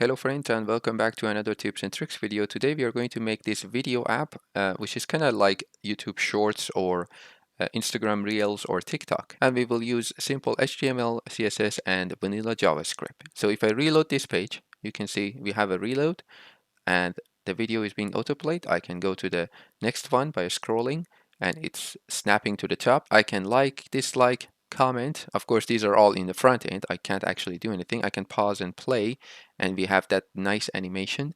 Hello friends and welcome back to another tips and tricks video. Today we are going to make this video app which is kind of like YouTube Shorts or Instagram Reels or TikTok, and we will use simple HTML, CSS and vanilla JavaScript. So if I reload this page, you can see we have a reload and the video is being autoplayed. I can go to the next one by scrolling and it's snapping to the top. I can like, dislike, comment. Of course, these are all in the front end. I can't actually do anything. I can pause and play and we have that nice animation.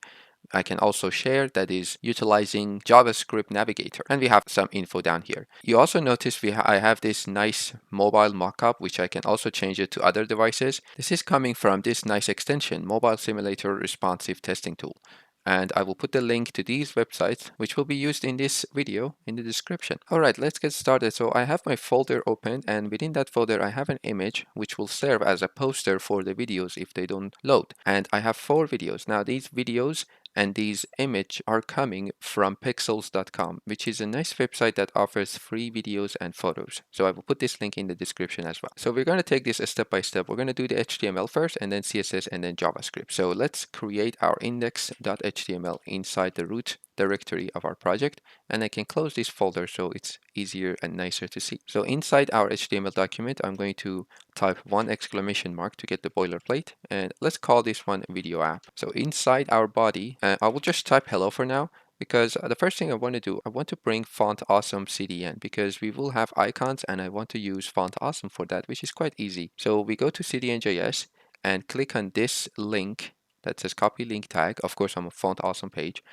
I can also share, that is utilizing JavaScript Navigator, and we have some info down here. You also notice I have this nice mobile mockup, which I can also change it to other devices. This is coming from this nice extension, Mobile Simulator Responsive Testing Tool. And I will put the link to these websites, which will be used in this video in the description. All right, let's get started. So I have my folder open, and within that folder, I have an image which will serve as a poster for the videos if they don't load. And I have 4 videos. Now these videos and these images are coming from pixels.com, which is a nice website that offers free videos and photos. So I will put this link in the description as well. So we're going to take this a step by step. We're going to do the HTML first and then CSS and then JavaScript. So let's create our index.html inside the root directory of our project, and I can close this folder so it's easier and nicer to see. So inside our HTML document, I'm going to type 1 exclamation mark to get the boilerplate, and let's call this one video app. So inside our body, I will just type hello for now, because the first thing I want to do, I want to bring Font Awesome CDN because we will have icons and I want to use Font Awesome for that, which is quite easy. So we go to CDN.js and click on this link that says copy link tag, of course on a Font Awesome page.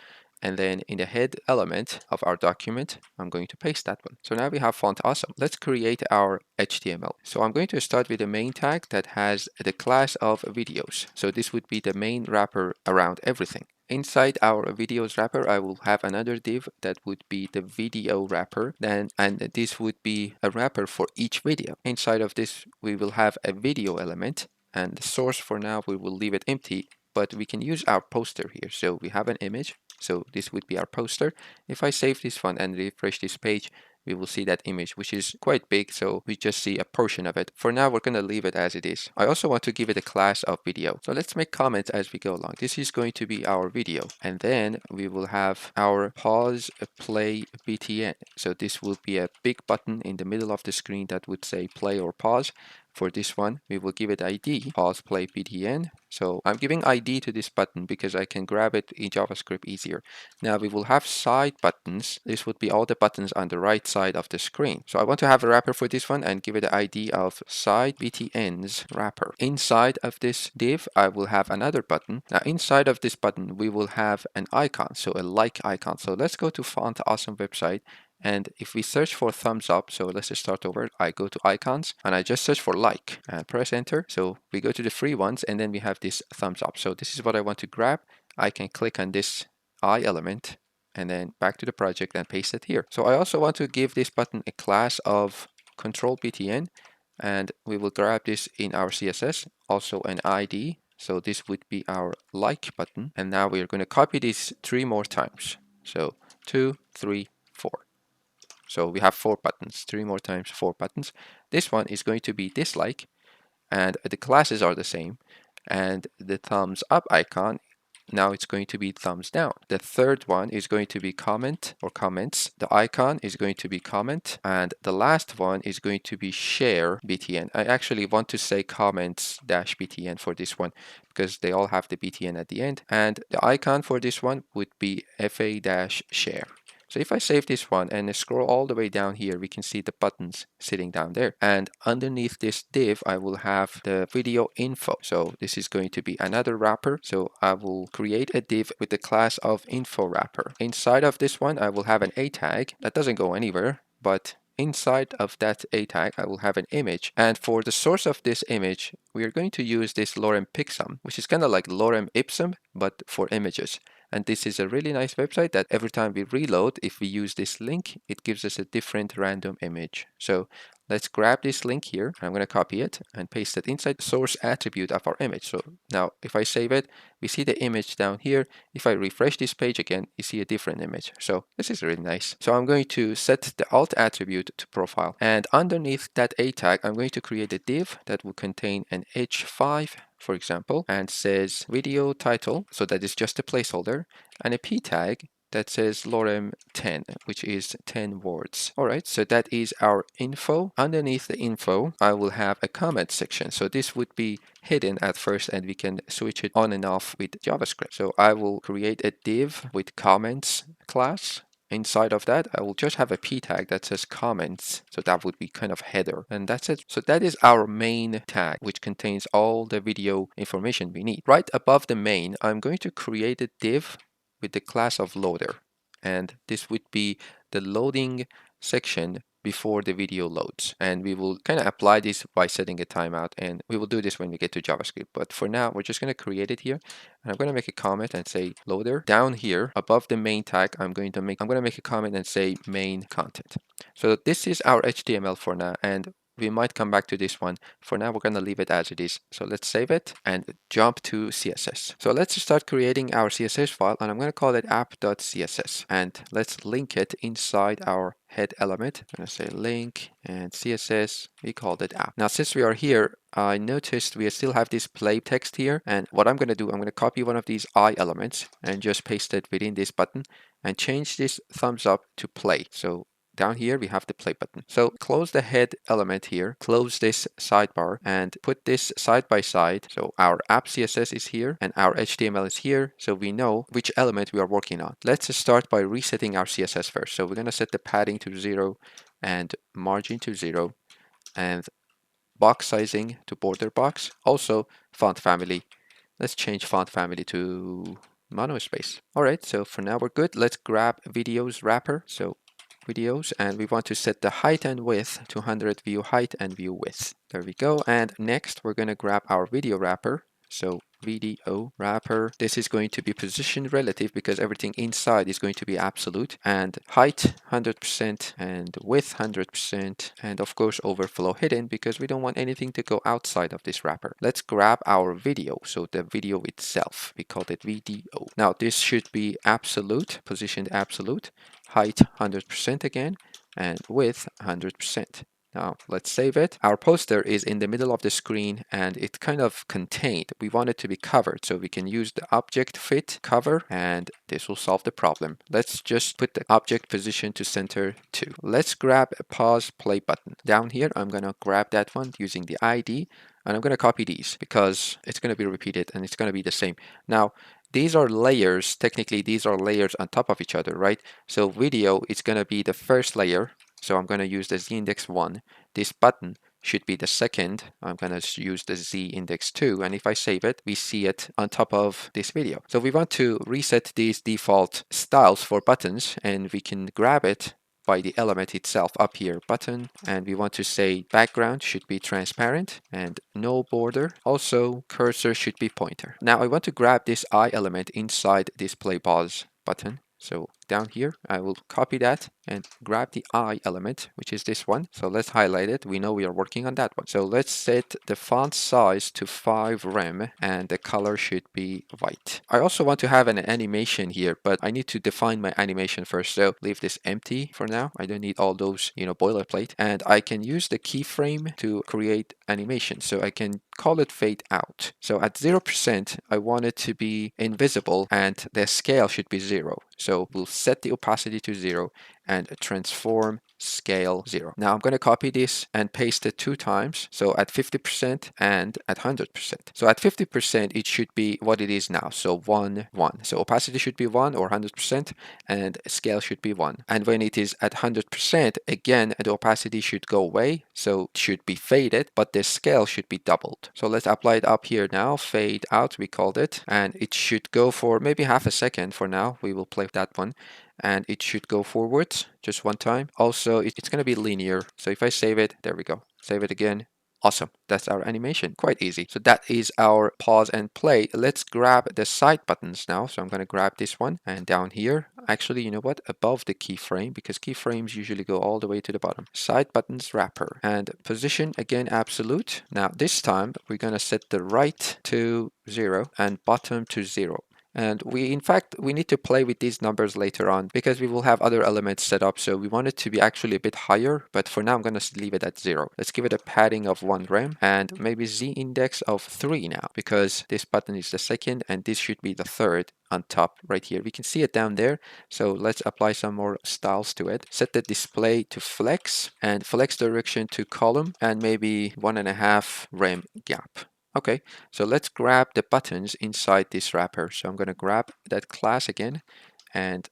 And then in the head element of our document, I'm going to paste that one. So now we have Font Awesome. Let's create our HTML. So I'm going to start with a main tag that has the class of videos. So this would be the main wrapper around everything. Inside our videos wrapper, I will have another div that would be the video wrapper. And this would be a wrapper for each video. Inside of this, we will have a video element. And the source for now, we will leave it empty, but we can use our poster here. So we have an image. So this would be our poster. If I save this one and refresh this page, we will see that image, which is quite big, so we just see a portion of it. For now, we're going to leave it as it is. I also want to give it a class of video. So let's make comments as we go along. This is going to be our video. And then we will have our pause, play, btn. So this will be a big button in the middle of the screen that would say play or pause. For this one, we will give it ID, pause, play, btn. So I'm giving ID to this button because I can grab it in JavaScript easier. Now we will have side buttons. This would be all the buttons on the right side of the screen. So I want to have a wrapper for this one and give it the ID of side btn's wrapper. Inside of this div, I will have another button. Now inside of this button, we will have an icon, so a like icon. So let's go to Font Awesome website. And if we search for thumbs up, so let's just start over. I go to icons and I just search for like and press enter. So we go to the free ones and then we have this thumbs up. So this is what I want to grab. I can click on this I element and then back to the project and paste it here. So I also want to give this button a class of control btn, and we will grab this in our CSS, also an ID. So this would be our like button. And now we are going to copy this 3 more times. So 2, 3, 4. So we have 4 buttons, 3 more times 4 buttons. This one is going to be dislike, and the classes are the same. And the thumbs up icon, now it's going to be thumbs down. The third one is going to be comment or comments. The icon is going to be comment. And the last one is going to be share btn. I actually want to say comments dash btn for this one because they all have the btn at the end. And the icon for this one would be fa dash share. So if I save this one and scroll all the way down here, we can see the buttons sitting down there. And underneath this div, I will have the video info. So this is going to be another wrapper. So I will create a div with the class of info wrapper. Inside of this one, I will have an a tag that doesn't go anywhere, but inside of that a tag, I will have an image. And for the source of this image, we are going to use this lorem pixum, which is kind of like lorem ipsum, but for images. And this is a really nice website that every time we reload, if we use this link, it gives us a different random image. So let's grab this link here. I'm going to copy it and paste it inside the source attribute of our image. So now if I save it, we see the image down here. If I refresh this page again, you see a different image. So this is really nice. So I'm going to set the alt attribute to profile. And underneath that A tag, I'm going to create a div that will contain an h5, for example, and says video title. So that is just a placeholder, and a p tag that says lorem 10, which is 10 words. All right, so that is our info. Underneath the info, I will have a comment section. So this would be hidden at first, and we can switch it on and off with JavaScript. So I will create a div with comments class. Inside of that, I will just have a p tag that says comments. So that would be kind of header, and that's it. So that is our main tag, which contains all the video information we need. Right above the main, I'm going to create a div with the class of loader, and this would be the loading section before the video loads, and we will kind of apply this by setting a timeout, and we will do this when we get to JavaScript. But for now, we're just going to create it here, and I'm going to make a comment and say loader. Down here above the main tag, I'm going to make a comment and say main content. So this is our HTML for now, and we might come back to this one. For now, we're going to leave it as it is. So let's save it and jump to CSS. So let's start creating our CSS file, and I'm going to call it app.css, and let's link it inside our head element. I'm going to say link and CSS. We called it app. Now, since we are here, I noticed we still have this play text here, and what I'm going to do, I'm going to copy one of these I elements and just paste it within this button and change this thumbs up to play. So down here, we have the play button. So close the head element here, close this sidebar, and put this side by side. So our app CSS is here and our HTML is here. So we know which element we are working on. Let's start by resetting our CSS first. So we're going to set the padding to 0 and margin to 0 and box sizing to border box. Also font family. Let's change font family to monospace. All right, so for now we're good. Let's grab videos wrapper. So videos, and we want to set the height and width to 100 view height and view width. There we go. And next we're going to grab our video wrapper. So video wrapper, this is going to be position relative because everything inside is going to be absolute, and height 100% and width 100%, and of course overflow hidden because we don't want anything to go outside of this wrapper. Let's grab our video, so the video itself, we called it video. Now this should be absolute, positioned absolute, height 100% again, and width 100%. Now let's save it. Our poster is in the middle of the screen and it's kind of contained. We want it to be covered, so we can use the object fit cover, and this will solve the problem. Let's just put the object position to center 2. Let's grab a pause play button. Down here, I'm going to grab that one using the ID, and I'm going to copy these because it's going to be repeated and it's going to be the same. Now, these are layers. Technically, these are layers on top of each other, right? So video is going to be the first layer. So I'm going to use the z-index 1. This button should be the second. I'm going to use the z-index 2. And if I save it, we see it on top of this video. So we want to reset these default styles for buttons, and we can grab it by the element itself up here, button, and we want to say background should be transparent and no border. Also, cursor should be pointer. Now I want to grab this I element inside this play pause button. So down here, I will copy that and grab the I element, which is this one. So let's highlight it. We know we are working on that one. So let's set the font size to 5 rem and the color should be white. I also want to have an animation here, but I need to define my animation first. So leave this empty for now. I don't need all those, boilerplate. And I can use the keyframe to create animation. So I can call it fade out. So at 0%, I want it to be invisible and the scale should be 0. So we'll set the opacity to 0 and transform scale 0. Now I'm going to copy this and paste it 2 times. So at 50% and at 100%. So at 50%, it should be what it is now. So 1, 1. So opacity should be 1 or 100% and scale should be 1. And when it is at 100%, again, the opacity should go away. So it should be faded, but the scale should be doubled. So let's apply it up here now. Fade out, we called it. And it should go for maybe half a second for now. We will play that one. And it should go forwards just one time. Also, it's going to be linear. So if I save it, there we go. Save it again. Awesome. That's our animation. Quite easy. So that is our pause and play. Let's grab the side buttons now. So I'm going to grab this one and down here. Actually, you know what? Above the keyframe, because keyframes usually go all the way to the bottom. Side buttons wrapper and position again absolute. Now this time we're going to set the right to 0 and bottom to 0. And in fact, we need to play with these numbers later on because we will have other elements set up. So we want it to be actually a bit higher, but for now, I'm going to leave it at 0. Let's give it a padding of 1 rem and maybe z index of 3 now, because this button is the second and this should be the third on top right here. We can see it down there. So let's apply some more styles to it. Set the display to flex and flex direction to column and maybe 1.5 rem gap. Okay, so let's grab the buttons inside this wrapper. So I'm going to grab that class again and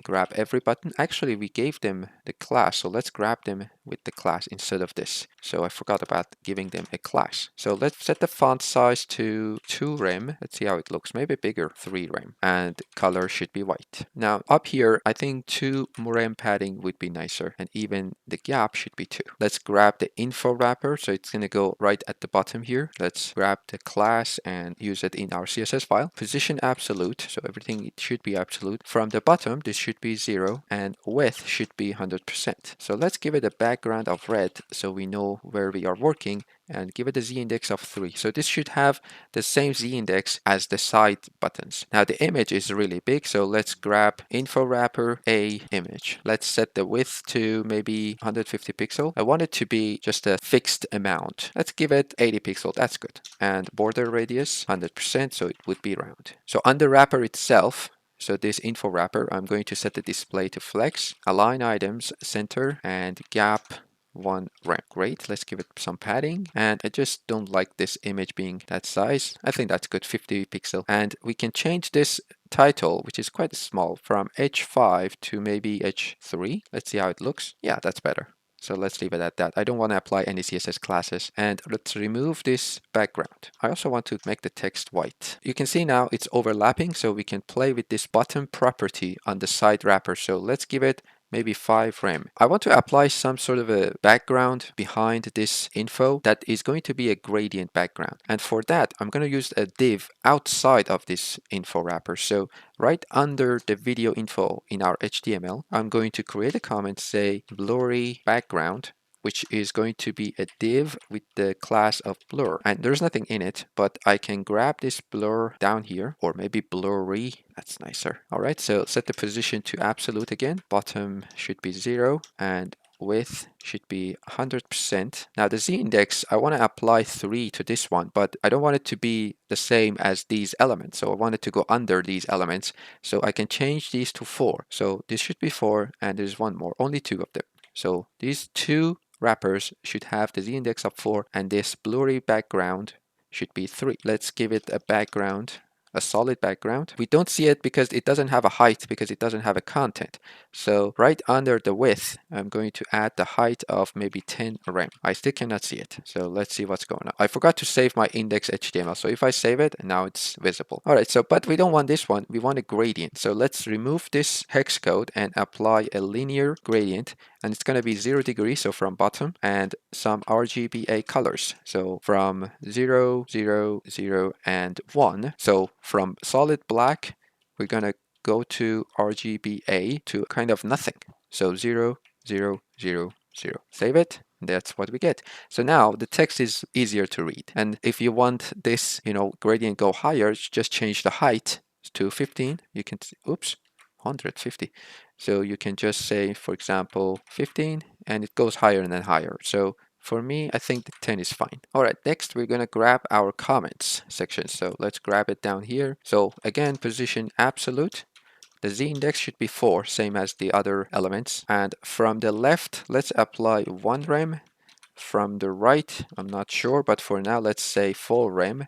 grab every button. Actually, we gave them the class, so let's grab them with the class instead of this. So I forgot about giving them a class. So let's set the font size to 2 rem. Let's see how it looks. Maybe bigger, 3 rem. And color should be white. Now up here, I think 2 rem padding would be nicer. And even the gap should be 2. Let's grab the info wrapper. So it's going to go right at the bottom here. Let's grab the class and use it in our CSS file. Position absolute. So everything, it should be absolute. From the bottom, this should be 0 and width should be 100%. So let's give it a background of red so we know where we are working and give it a z-index of 3. So this should have the same z-index as the side buttons. Now the image is really big, so let's grab info wrapper a image. Let's set the width to maybe 150 pixel. I want it to be just a fixed amount. Let's give it 80 pixel. That's good. And border radius 100%, so it would be round. So on the wrapper itself, so this info wrapper, I'm going to set the display to flex, align items, center, and gap 1 rem. Great, let's give it some padding. And I just don't like this image being that size. I think that's good, 50 pixel. And we can change this title, which is quite small, from H5 to maybe H3. Let's see how it looks. Yeah, that's better. So let's leave it at that. I don't want to apply any CSS classes. And let's remove this background. I also want to make the text white. You can see now it's overlapping, so we can play with this bottom property on the side wrapper. So let's give it maybe 5 rem. I want to apply some sort of a background behind this info that is going to be a gradient background. And for that, I'm going to use a div outside of this info wrapper. So right under the video info in our HTML, I'm going to create a comment, say blurry background, which is going to be a div with the class of blur. And there's nothing in it, but I can grab this blur down here, or maybe blurry. That's nicer. All right, so set the position to absolute again. Bottom should be 0 and width should be 100%. Now the z-index, I want to apply 3 to this one, but I don't want it to be the same as these elements. So I want it to go under these elements. So I can change these to 4. So this should be 4 and there's one more, only 2 of them. So these 2 wrappers should have the z-index of 4 and this blurry background should be 3. Let's give it a background, a solid background. We don't see it because it doesn't have a height, because it doesn't have a content. So right under the width, I'm going to add the height of maybe 10 rem. I still cannot see it. So let's see what's going on. I forgot to save my index.html. So if I save it, now it's visible. All right, so but we don't want this one. We want a gradient. So let's remove this hex code and apply a linear gradient. And it's going to be 0 degrees, so from bottom, and some RGBA colors. So from 0, 0, 0, and 1. So from solid black, we're going to go to RGBA to kind of nothing. So 0, 0, 0, 0. Save it. That's what we get. So now the text is easier to read. And if you want this, gradient go higher, just change the height to 15. You can, oops, 150. So you can just say, for example, 15, and it goes higher and then higher. So for me, I think the 10 is fine. All right, next we're going to grab our comments section. So let's grab it down here. So again, position absolute. The z-index should be 4, same as the other elements. And from the left, let's apply 1 rem. From the right, I'm not sure, but for now, let's say 4 rem.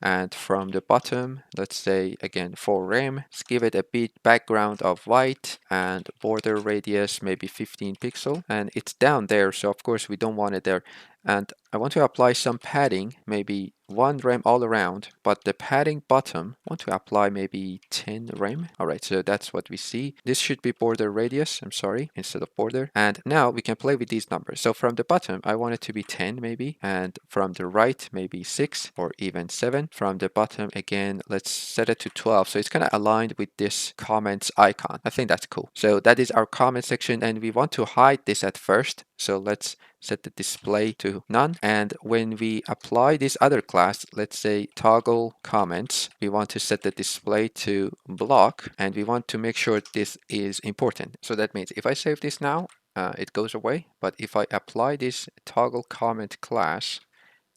And from the bottom, let's say again 4 rem. Let's give it a bit background of white and border radius maybe 15 pixel. And it's down there, so of course we don't want it there. And I want to apply some padding, maybe 1 rem all around, but the padding bottom, I want to apply maybe 10 rem. All right, so that's what we see. This should be border radius, I'm sorry, instead of border. And now we can play with these numbers. So from the bottom, I want it to be 10 maybe, and from the right, maybe 6 or even 7. From the bottom, again, let's set it to 12. So it's kind of aligned with this comments icon. I think that's cool. So that is our comment section, and we want to hide this at first. So let's set the display to none. And when we apply this other class, let's say toggle comments, we want to set the display to block, and we want to make sure this is important. So that means if I save this now, it goes away. But if I apply this toggle comment class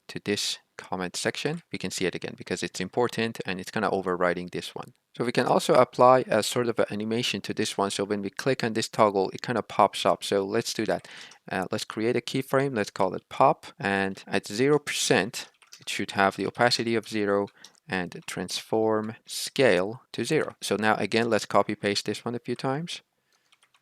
to this comment section, we can see it again because it's important and it's kind of overriding this one. So we can also apply a sort of an animation to this one. So when we click on this toggle, it kind of pops up. So let's do that. Let's create a keyframe. Let's call it pop. And at 0%, it should have the opacity of 0 and transform scale to 0. So now again, let's copy paste this one a few times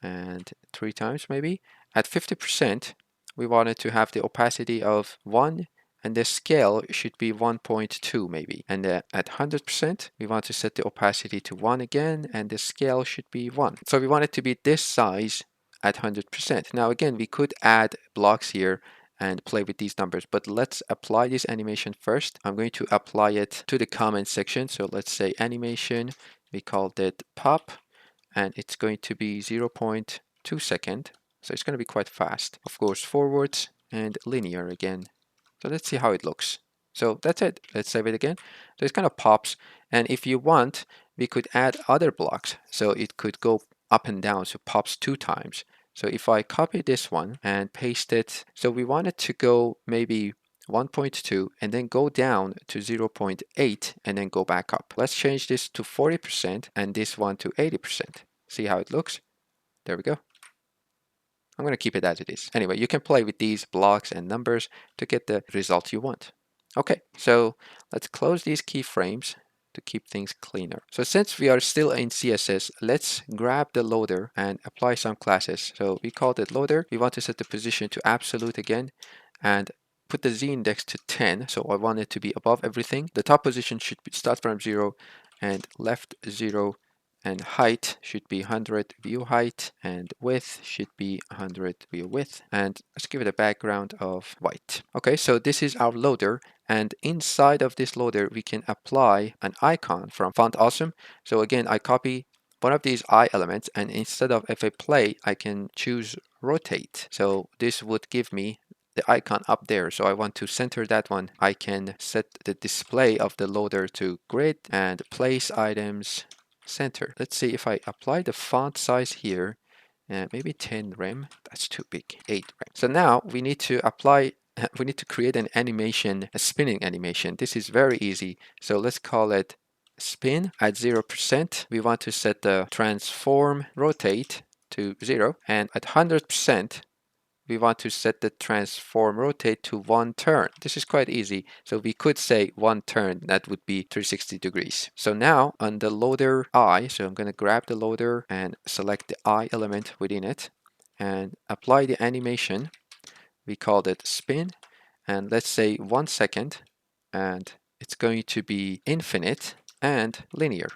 and 3 times maybe. At 50%, we want it to have the opacity of 1 and the scale should be 1.2 maybe. And at 100%, we want to set the opacity to 1 again, and the scale should be 1. So we want it to be this size at 100%. Now again, we could add blocks here and play with these numbers, but let's apply this animation first. I'm going to apply it to the comment section. So let's say animation, we called it pop, and it's going to be 0.2 second. So it's going to be quite fast. Of course, forwards and linear again. So let's see how it looks. So that's it. Let's save it again. So it kind of pops. And if you want, we could add other blocks. So it could go up and down. So pops 2 times. So if I copy this one and paste it, so we want it to go maybe 1.2 and then go down to 0.8 and then go back up. Let's change this to 40% and this one to 80%. See how it looks? There we go. I'm going to keep it as it is. Anyway, you can play with these blocks and numbers to get the result you want. Okay, so let's close these keyframes to keep things cleaner. So since we are still in CSS, let's grab the loader and apply some classes. So we called it loader. We want to set the position to absolute again and put the z index to 10. So I want it to be above everything. The top position should start from 0 and left 0, and height should be 100 view height, and width should be 100 view width, and let's give it a background of white. Okay, so this is our loader, and inside of this loader we can apply an icon from Font Awesome. So again, I copy one of these eye elements, and instead of if I play, I can choose rotate. So this would give me the icon up there. So I want to center that one. I can set the display of the loader to grid and place items center. Let's see if I apply the font size here, maybe 10 rem. That's too big, 8 rem. So now we need to apply, we need to create an animation, a spinning animation. This is very easy. So let's call it spin at 0%. We want to set the transform rotate to 0, and at 100%, we want to set the transform rotate to 1 turn. This is quite easy. So we could say 1 turn, that would be 360 degrees. So now on the loader eye, so I'm going to grab the loader and select the eye element within it and apply the animation. We called it spin, and let's say 1 second, and it's going to be infinite and linear.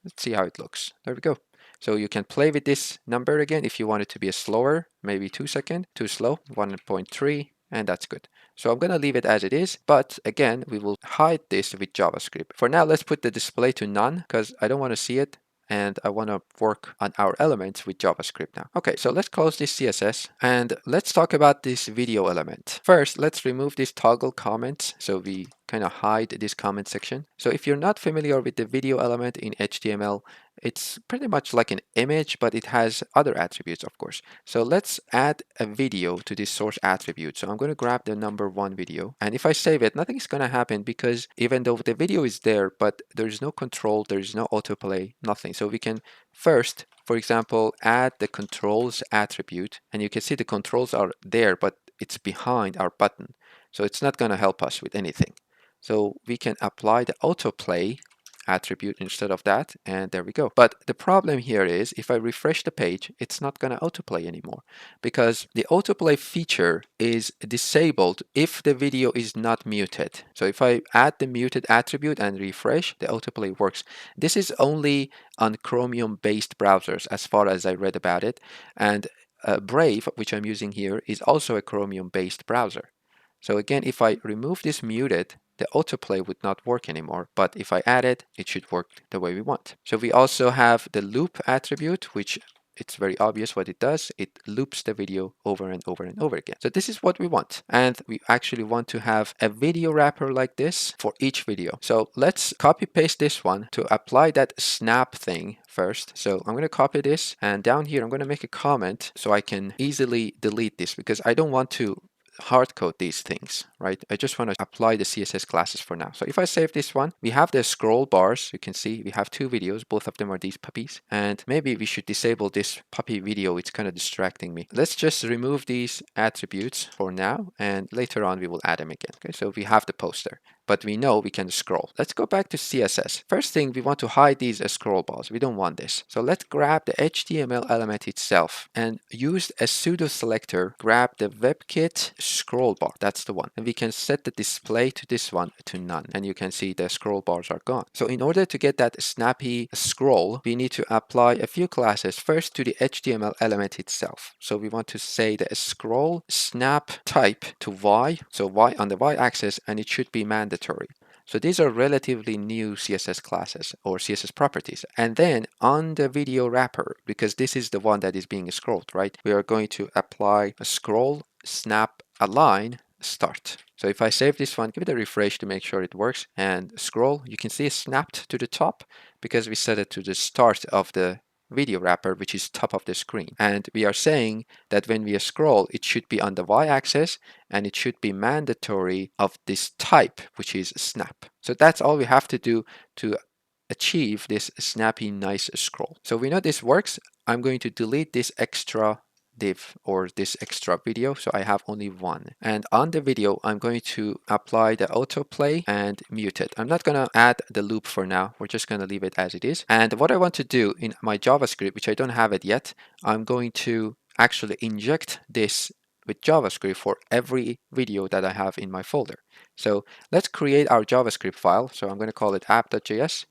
Let's see how it looks. There we go. So you can play with this number again if you want it to be a slower, maybe 2 seconds, too slow, 1.3, and that's good. So I'm going to leave it as it is, but again, we will hide this with JavaScript. For now, let's put the display to none because I don't want to see it, and I want to work on our elements with JavaScript now. Okay, so let's close this CSS and let's talk about this video element. First, let's remove these toggle comments so we kind of hide this comment section. So if you're not familiar with the video element in HTML, it's pretty much like an image, but it has other attributes, of course. So let's add a video to this source attribute. So I'm going to grab the number 1 video. And if I save it, nothing's going to happen because even though the video is there, but there's no control, there's no autoplay, nothing. So we can first, for example, add the controls attribute. And you can see the controls are there, but it's behind our button. So it's not going to help us with anything. So we can apply the autoplay attribute instead of that, and there we go. But the problem here is if I refresh the page, it's not going to autoplay anymore because the autoplay feature is disabled if the video is not muted. So if I add the muted attribute and refresh, the autoplay works. This is only on Chromium based browsers as far as I read about it, and Brave, which I'm using here, is also a Chromium based browser. So again, if I remove this muted, the autoplay would not work anymore, but if I add it, it should work the way we want. So we also have the loop attribute, which it's very obvious what it does. It loops the video over and over and over again. So this is what we want. And we actually want to have a video wrapper like this for each video. So let's copy paste this one to apply that snap thing first. So I'm going to copy this, and down here I'm going to make a comment so I can easily delete this because I don't want to hard code these things, right? I just want to apply the CSS classes for now. So if I save this one, we have the scroll bars. You can see we have two videos. Both of them are these puppies. And maybe we should disable this puppy video. It's kind of distracting me. Let's just remove these attributes for now, and later on we will add them again. Okay, so we have the poster, but we know we can scroll. Let's go back to CSS. First thing, we want to hide these scroll bars. We don't want this. So let's grab the HTML element itself and use a pseudo selector, grab the WebKit scroll bar. That's the one. And we can set the display to this one to none. And you can see the scroll bars are gone. So in order to get that snappy scroll, we need to apply a few classes first to the HTML element itself. So we want to say the scroll snap type to Y. So Y on the Y axis, and it should be mandatory. So these are relatively new CSS classes or CSS properties. And then on the video wrapper, because this is the one that is being scrolled, right? We are going to apply a scroll snap align start. So if I save this one, give it a refresh to make sure it works, and scroll, you can see it snapped to the top because we set it to the start of the video wrapper, which is top of the screen. And we are saying that when we scroll, it should be on the y-axis and it should be mandatory of this type, which is snap. So that's all we have to do to achieve this snappy, nice scroll. So we know this works. I'm going to delete this extra div or this extra video, so I have only one. And on the video, I'm going to apply the autoplay and mute it. I'm not going to add the loop for now. We're just going to leave it as it is. And what I want to do in my JavaScript, which I don't have it yet, I'm going to actually inject this with JavaScript for every video that I have in my folder. So let's create our JavaScript file. So I'm going to call it app.js.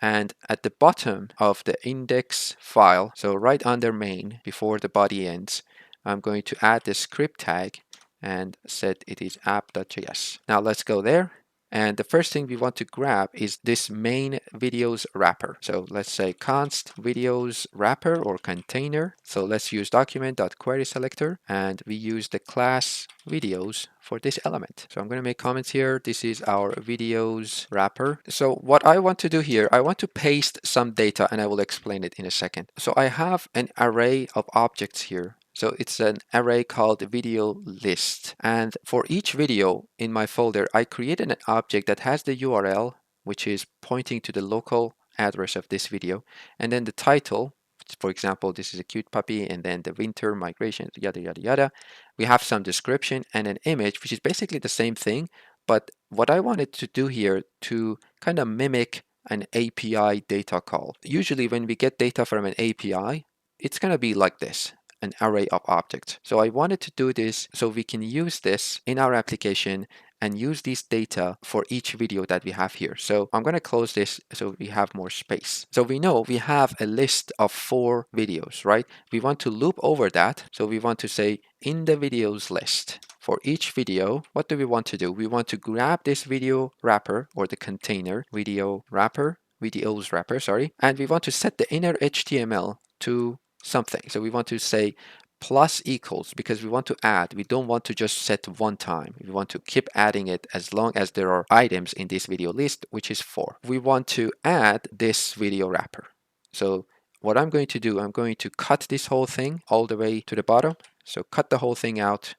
And at the bottom of the index file, so right under main before the body ends, I'm going to add the script tag and set it is app.js. Now let's go there. And the first thing we want to grab is this main videos wrapper. So let's say const videos wrapper or container. So let's use document.querySelector, and we use the class videos for this element. So I'm going to make comments here. This is our videos wrapper. So what I want to do here, I want to paste some data, and I will explain it in a second. So I have an array of objects here. So it's an array called video list. And for each video in my folder, I created an object that has the URL, which is pointing to the local address of this video. And then the title, for example, this is a cute puppy, and then the winter migration, yada, yada, yada. We have some description and an image, which is basically the same thing. But what I wanted to do here to kind of mimic an API data call. Usually when we get data from an API, it's going to be like this, an array of objects. So I wanted to do this so we can use this in our application and use these data for each video that we have here. So I'm going to close this so we have more space. So we know we have a list of 4 videos, right? We want to loop over that. So we want to say in the videos list. For each video, what do we want to do? We want to grab this video wrapper or the container videos wrapper, sorry, and we want to set the inner HTML to something. So we want to say plus equals because we want to add. We don't want to just set one time. We want to keep adding it as long as there are items in this video list, which is 4. We want to add this video wrapper. So what I'm going to do, I'm going to cut this whole thing all the way to the bottom. So cut the whole thing out,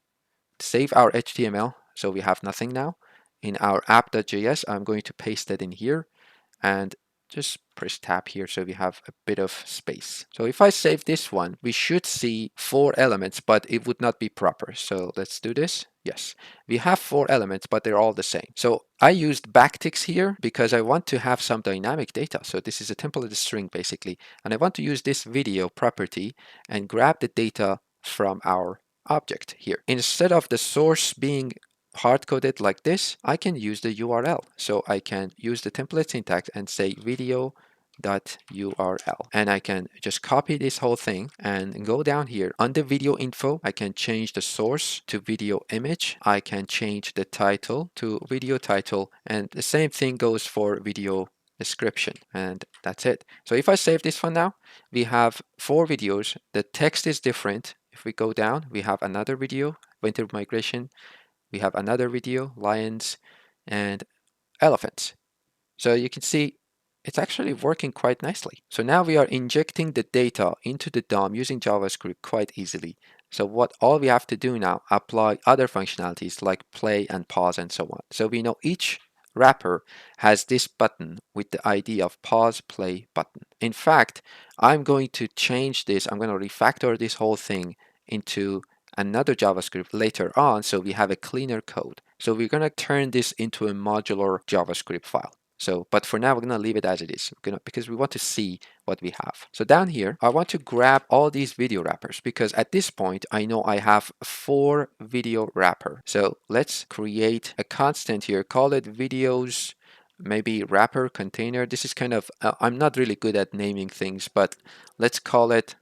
save our HTML. So we have nothing now. In our app.js, I'm going to paste that in here and just press tab here so we have a bit of space. So if I save this one, we should see 4 elements, but it would not be proper. So let's do this. Yes, we have 4 elements, but they're all the same. So I used backticks here because I want to have some dynamic data. So this is a template string basically, and I want to use this video property and grab the data from our object here. Instead of the source being hard-coded like this, I can use the URL. So I can use the template syntax and say video .url, and I can just copy this whole thing and go down here under video info. I can change the source to video image. I can change the title to video title, and the same thing goes for video description, and that's it. So if I save this one now, we have 4 videos. The text is different. If we go down, we have another video, winter migration. We have another video, lions and elephants. So you can see it's actually working quite nicely. So now we are injecting the data into the DOM using JavaScript quite easily. So what all we have to do now, apply other functionalities like play and pause and so on. So we know each wrapper has this button with the ID of pause play button. In fact, I'm going to change this. I'm going to refactor this whole thing into another JavaScript later on so we have a cleaner code. So we're going to turn this into a modular JavaScript file. So, but for now, we're going to leave it as it is because we want to see what we have. So down here, I want to grab all these video wrappers because at this point, I know I have 4 video wrapper. So let's create a constant here, call it videos, maybe wrapper container. This is kind of, I'm not really good at naming things, but let's call it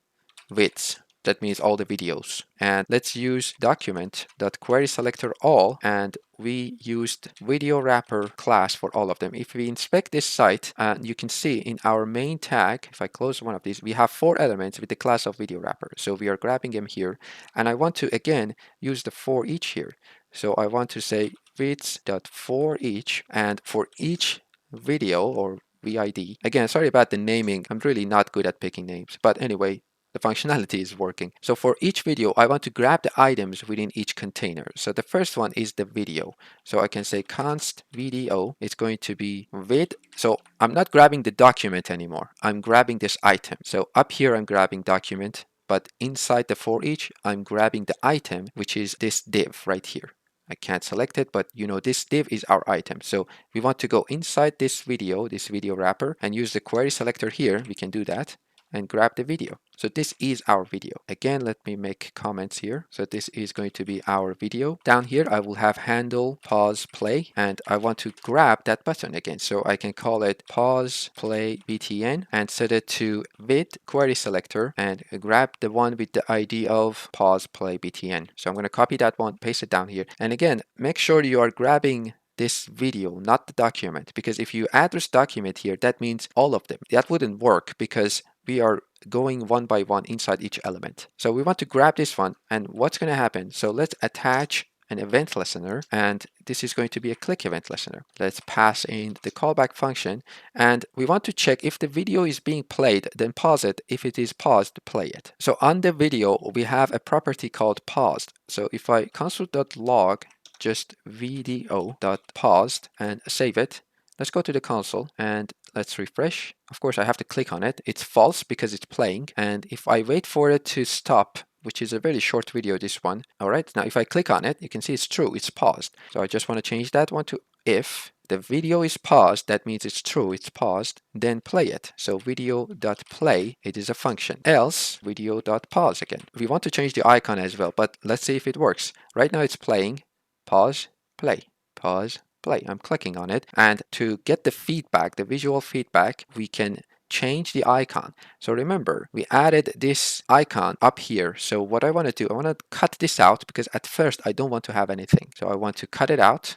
vids. That means all the videos. And let's use document.querySelector all, and we used video wrapper class for all of them. If we inspect this site, you can see in our main tag, if I close one of these, we have 4 elements with the class of video wrapper. So we are grabbing them here, and I want to again use the for each here. So I want to say vids.forEach, and for each video or VID. Again, sorry about the naming. I'm really not good at picking names, but anyway, the functionality is working. So for each video, I want to grab the items within each container. So the first one is the video. So I can say const video. It's going to be vid. So I'm not grabbing the document anymore. I'm grabbing this item. So up here, I'm grabbing document, but inside the for each, I'm grabbing the item, which is this div right here. I can't select it, but you know, this div is our item. So we want to go inside this video wrapper, and use the query selector here. We can do that and grab the video. So this is our video. Again, let me make comments here. So this is going to be our video. Down here, I will have handle, pause, play, and I want to grab that button again. So I can call it pause, play, btn, and set it to vid query selector and grab the one with the ID of pause, play, btn. So I'm going to copy that one, paste it down here. And again, make sure you are grabbing this video, not the document, because if you address document here, that means all of them. That wouldn't work because we are going one by one inside each element. So we want to grab this one, and what's going to happen? So let's attach an event listener, and this is going to be a click event listener. Let's pass in the callback function, and we want to check if the video is being played, then pause it. If it is paused, play it. So on the video, we have a property called paused. So if I console.log just video.paused and save it, let's go to the console and let's refresh. Of course, I have to click on it. It's false because it's playing. And if I wait for it to stop, which is a very short video, this one. All right, now if I click on it, you can see it's true, it's paused. So I just want to change that one to if the video is paused, that means it's true, it's paused, then play it. So video.play, it is a function. Else, video.pause again. We want to change the icon as well, but let's see if it works. Right now it's playing. Pause, play, pause, play. I'm clicking on it, and to get the feedback, the visual feedback, we can change the icon. So remember, we added this icon up here. So what I want to do, I want to cut this out because at first I don't want to have anything. So I want to cut it out,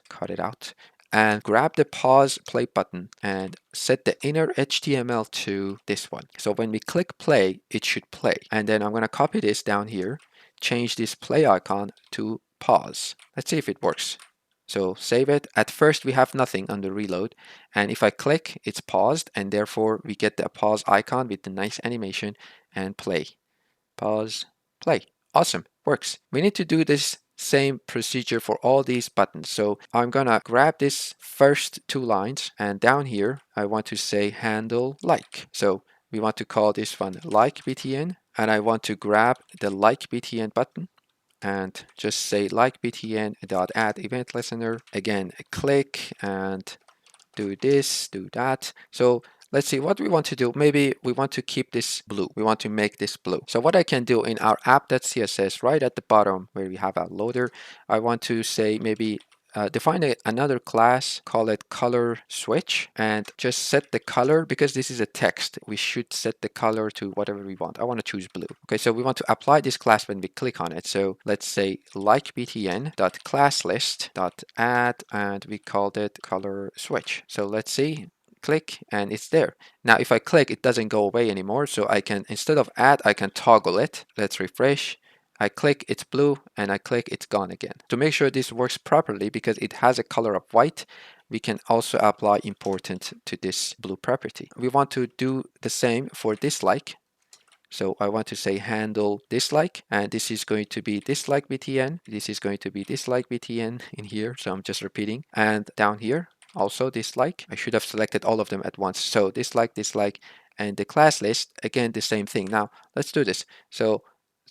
and grab the pause play button and set the inner HTML to this one. So when we click play, it should play. And then I'm going to copy this down here, change this play icon to pause. Let's see if it works. So save it. At first we have nothing on the reload, and if I click, it's paused, and therefore we get the pause icon with the nice animation and play. Pause, play. Awesome, works. We need to do this same procedure for all these buttons. So I'm gonna grab this first 2 lines, and down here I want to say handle like. So we want to call this one like btn, and I want to grab the like btn button, and just say like btn dot add event listener. Again, click and do this, do that. So let's see what we want to do. Maybe we want to keep this blue. We want to make this blue. So what I can do in our app.css, right at the bottom where we have our loader, I want to say maybe define another class, call it color switch, and just set the color. Because this is a text, we should set the color to whatever we want. I want to choose blue. Okay, so we want to apply this class when we click on it. So let's say like btn dot class list dot add, and we called it color switch. So let's see, click, and it's there. Now if I click, it doesn't go away anymore, so I can, instead of add, I can toggle it. Let's refresh. I click, it's blue, and I click, it's gone again. To make sure this works properly, because it has a color of white, we can also apply important to this blue property. We want to do the same for dislike. So I want to say handle dislike, and this is going to be dislike btn. This is going to be dislike btn in here. So I'm just repeating. And down here, also dislike. I should have selected all of them at once. So dislike, dislike, and the class list, again, the same thing. Now let's do this. So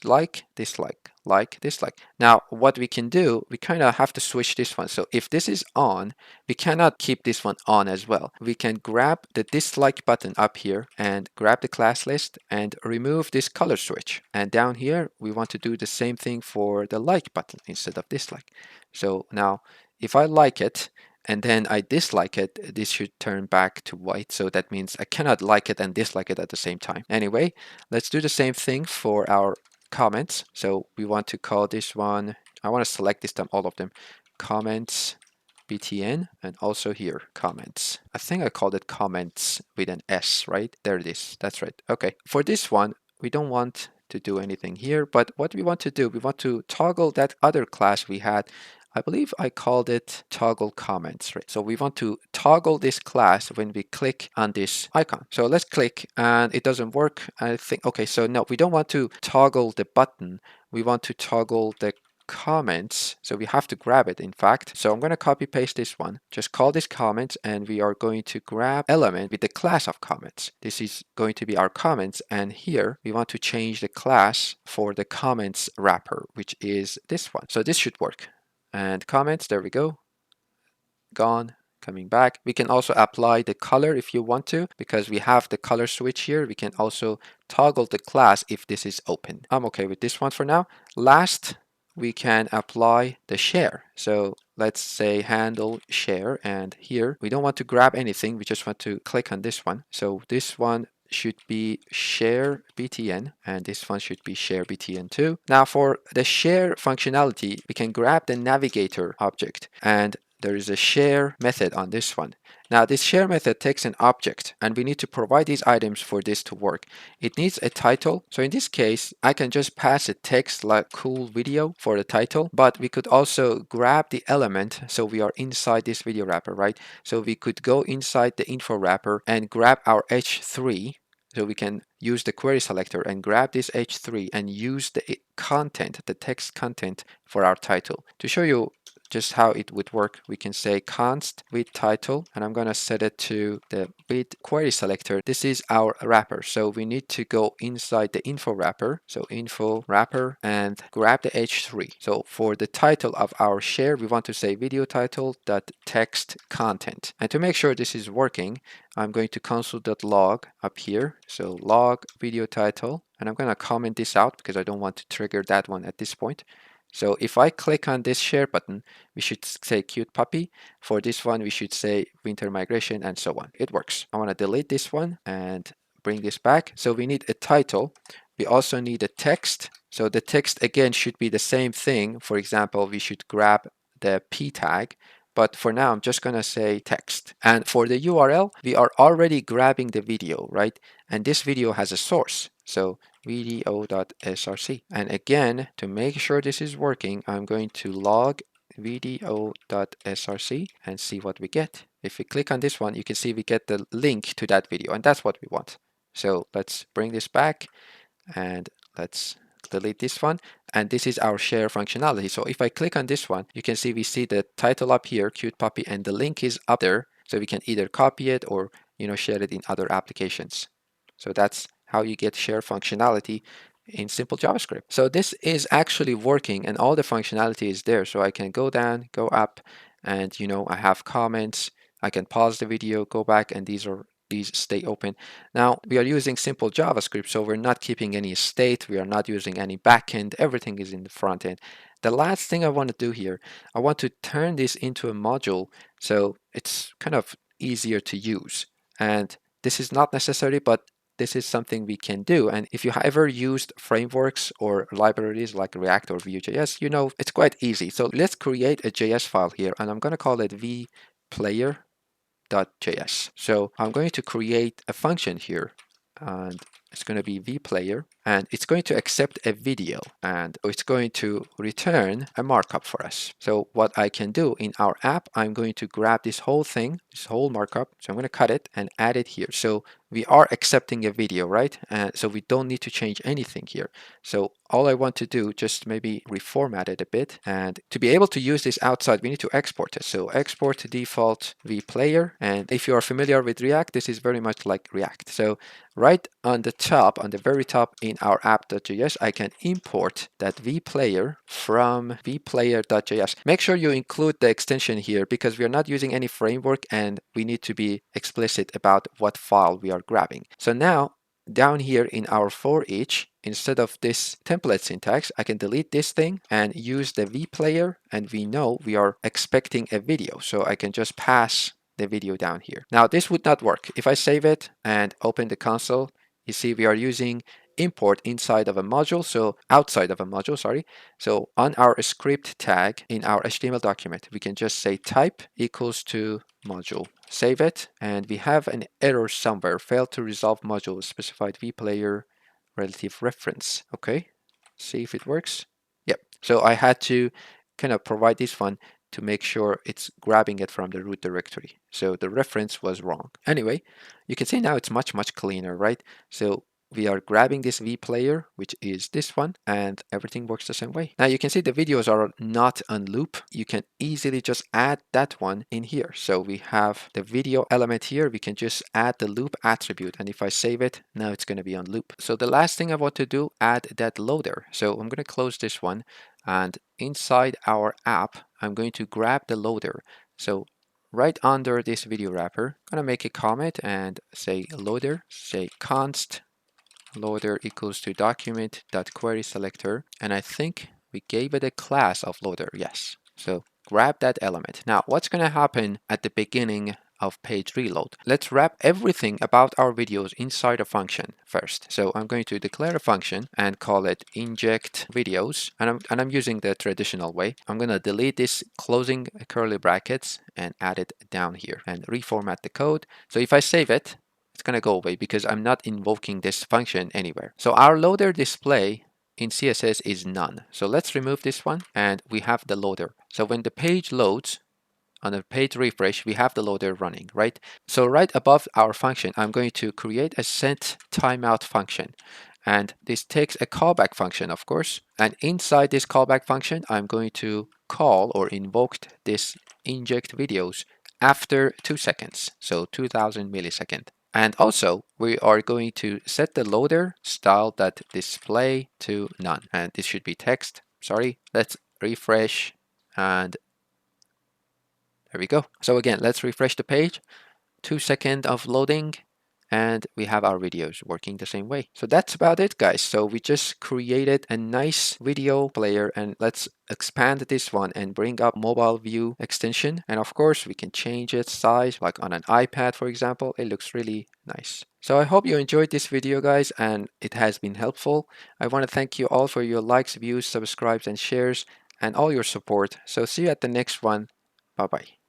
like, dislike. Now what we can do, we kind of have to switch this one. So if this is on, we cannot keep this one on as well. We can grab the dislike button up here and grab the class list and remove this color switch. And down here, we want to do the same thing for the like button instead of dislike. So now if I like it and then I dislike it, this should turn back to white. So that means I cannot like it and dislike it at the same time. Anyway, let's do the same thing for our comments. So we want to call this one, I want to select this time all of them, comments btn, and also here comments. I think I called it comments with an s, right? There it is. That's right. Okay. For this one, we don't want to do anything here, but what we want to do, we want to toggle that other class we had. I believe I called it toggle comments, right? So we want to toggle this class when we click on this icon. So let's click and it doesn't work. I think, okay, so no, we don't want to toggle the button. We want to toggle the comments. So we have to grab it, in fact. So I'm going to copy paste this one. Just call this comments, and we are going to grab element with the class of comments. This is going to be our comments, and here we want to change the class for the comments wrapper, which is this one. So this should work. And comments, there we go, gone, coming back. We can also apply the color if you want to, because we have the color switch here. We can also toggle the class if this is open. I'm okay with this one for now. Last, we can apply the share. So let's say handle share, and here we don't want to grab anything, we just want to click on this one. So this one should be share btn, and this one should be share btn too. Now for the share functionality, we can grab the navigator object, and there is a share method on this one. Now this share method takes an object, and we need to provide these items for this to work. It needs a title. So in this case, I can just pass a text like cool video for the title, but we could also grab the element. So we are inside this video wrapper, right? So we could go inside the info wrapper and grab our h3. So we can use the query selector and grab this h3 and use the content, the text content for our title. To show you just how it would work, we can say const with title, and I'm going to set it to the with query selector. This is our wrapper, so we need to go inside the info wrapper. So info wrapper and grab the h3. So for the title of our share, we want to say video title dot text content. And to make sure this is working, I'm going to console.log up here. So log video title, and I'm going to comment this out because I don't want to trigger that one at this point. So if I click on this share button, we should say cute puppy. For this one, we should say winter migration, and so on. It works. I want to delete this one and bring this back. So we need a title. We also need a text. So the text again should be the same thing. For example, we should grab the p tag. But for now, I'm just going to say text. And for the URL, we are already grabbing the video, right? And this video has a source. So video.src. And again, to make sure this is working, I'm going to log video.src and see what we get. If we click on this one, you can see we get the link to that video, and that's what we want. So let's bring this back and let's delete this one, and this is our share functionality. So if I click on this one, you can see we see the title up here, cute puppy, and the link is up there, so we can either copy it or share it in other applications. So that's how you get share functionality in simple JavaScript. So this is actually working and all the functionality is there. So I can go down, go up, and I have comments. I can pause the video, go back, and these stay open. Now we are using simple JavaScript, so we're not keeping any state. We are not using any backend. Everything is in the front end. The last thing I want to do here, I want to turn this into a module so it's kind of easier to use. And this is not necessary, but this is something we can do. And if you have ever used frameworks or libraries like React or Vue.js, you know it's quite easy. So let's create a JS file here, and I'm going to call it vplayer.js. So I'm going to create a function here, and it's going to be vplayer, and it's going to accept a video, and it's going to return a markup for us. So what I can do in our app, I'm going to grab this whole thing, this whole markup. So I'm going to cut it and add it here. So we are accepting a video, right? And so we don't need to change anything here. So all I want to do, just maybe reformat it a bit. And to be able to use this outside, we need to export it. So export to default vplayer. And if you are familiar with React, this is very much like React. So right on the top, on the very top in our app.js, I can import that vplayer from vplayer.js. Make sure you include the extension here because we are not using any framework and we need to be explicit about what file we are grabbing. So now down here in our for each, instead of this template syntax, I can delete this thing and use the vplayer, and we know we are expecting a video. So I can just pass the video down here. Now this would not work. If I save it and open the console, you see we are using import inside of a module, so outside of a module, sorry. So on our script tag in our HTML document, we can just say type equals to module. Save it, and we have an error somewhere, failed to resolve module specified vplayer relative reference. Okay, see if it works. Yep. So I had to kind of provide this one to make sure it's grabbing it from the root directory. So the reference was wrong. Anyway, you can see now it's much cleaner, right? So we are grabbing this vplayer, which is this one, and everything works the same way. Now you can see the videos are not on loop. You can easily just add that one in here. So we have the video element here. We can just add the loop attribute, and if I save it, now it's going to be on loop. So the last thing I want to do, add that loader. So I'm going to close this one, and inside our app, I'm going to grab the loader. So right under this video wrapper, I'm going to make a comment and say loader, say const loader equals to document.query selector, and I think we gave it a class of loader. Yes. So grab that element. Now what's going to happen at the beginning of page reload? Let's wrap everything about our videos inside a function first. So I'm going to declare a function and call it inject videos, and I'm using the traditional way. I'm going to delete this closing curly brackets and add it down here and reformat the code. So if I save it, it's going to go away because I'm not invoking this function anywhere. So our loader display in CSS is none. So let's remove this one, and we have the loader. So when the page loads, on a page refresh, we have the loader running, right? So right above our function, I'm going to create a set timeout function. And this takes a callback function, of course. And inside this callback function, I'm going to call or invoke this inject videos after 2 seconds, so 2000 millisecond. And also, we are going to set the loader style.display to none. And this should be text. Sorry, let's refresh, and there we go. So again, let's refresh the page. 2 seconds of loading, and we have our videos working the same way. So that's about it, guys. So we just created a nice video player, and let's expand this one and bring up mobile view extension. And of course, we can change its size, like on an iPad, for example. It looks really nice. So I hope you enjoyed this video, guys, and it has been helpful. I want to thank you all for your likes, views, subscribes, and shares, and all your support. So see you at the next one. Bye-bye.